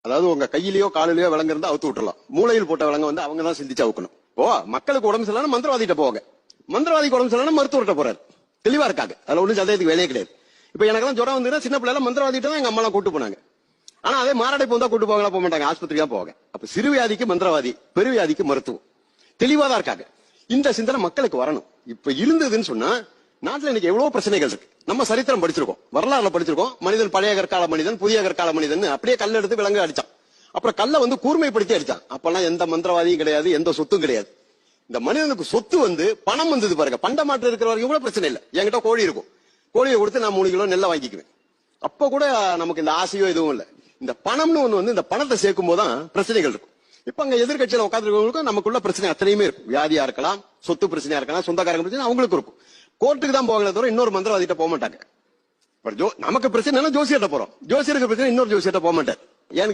அதாவது உங்க கையிலயோ காலிலேயோ விலங்கு இருந்தா அவுத்து விட்டுறலாம். மூளையில் போட்ட விலங்கு வந்து அவங்க தான் சிந்திச்சு அவுக்கணும். ஓ மக்களுக்கு உடம்பு சரியில்லைன்னா மந்திரவாதிட்ட போவாங்க, மந்திரவாதிக்கு உடம்பு சரியில்லைன்னா மருத்துவர்கிட்ட போறாரு. தெளிவா இருக்காங்க, அதுல ஒன்றும் சந்தேகத்துக்கு வேலையே கிடையாது. இப்ப எனக்கெல்லாம் ஜுரம் வந்து சின்ன பிள்ளைல மந்திரவாதிட்ட தான் எங்க அம்மா எல்லாம் கூட்டு போனாங்க. ஆனா அதே மாரடைப்பு வந்தா கூட்டு போக மாட்டாங்க, ஆஸ்பத்திரியா போவாங்க. அப்ப சிறு வியாதிக்கு மந்திரவாதி, பெருவியாதிக்கு மருத்துவம். தெளிவா தான் இருக்காங்க. இந்த சிந்தனை மக்களுக்கு வரணும். இப்ப இருந்ததுன்னு சொன்னா நாட்டுல இன்னைக்கு எவ்வளவு பிரச்சனைகள் இருக்கு. நம்ம சரித்திரம் படிச்சிருக்கோம், வரலாறுல படிச்சிருக்கோம். மனிதன் பழைய கற்கால மனிதன், புதிய கற்கால மனிதன், அப்படியே கல் எடுத்து விலங்கு அடிச்சான். அப்புறம் கல்லை வந்து கூர்மைப்படுத்தி அடிச்சான். அப்பெல்லாம் எந்த மந்திரவாதியும் கிடையாது, எந்த சொத்தும் கிடையாது. இந்த மனிதனுக்கு சொத்து வந்து பணம் வந்தது பாருங்க. பண்டமாற்று இருக்கிற வரைக்கும் கூட பிரச்சனை இல்லை. என்கிட்ட கோழி இருக்கும், கோழியை கொடுத்து நான் 3 கிலோ நெல்லை வாங்கிக்குவேன். அப்ப கூட நமக்கு இந்த ஆசையோ எதுவும் இல்லை. இந்த பணம்னு ஒண்ணு வந்து இந்த பணத்தை சேர்க்கும் போதுதான் பிரச்சனைகள் இருக்கும். இப்ப அங்க எதிர்கட்சியில உட்காந்துருக்கவங்களுக்கும் நமக்குள்ள பிரச்சனை அத்தனையுமே இருக்கும். வியாதியா இருக்கலாம், சொத்து பிரச்சனையா இருக்கலாம், சொந்தக்காரங்க பிரச்சனை அவங்களுக்கு இருக்கும். கோர்ட்டுக்கு தான் போகல தவிர இன்னொரு மந்திரவாதிட்ட போக மாட்டாங்க. நமக்கு பிரச்சனை ஜோசியர்ட்ட போறோம், ஜோசியருக்கு பிரச்சனை இன்னொரு ஜோசியர்ட்ட போக மாட்டார்.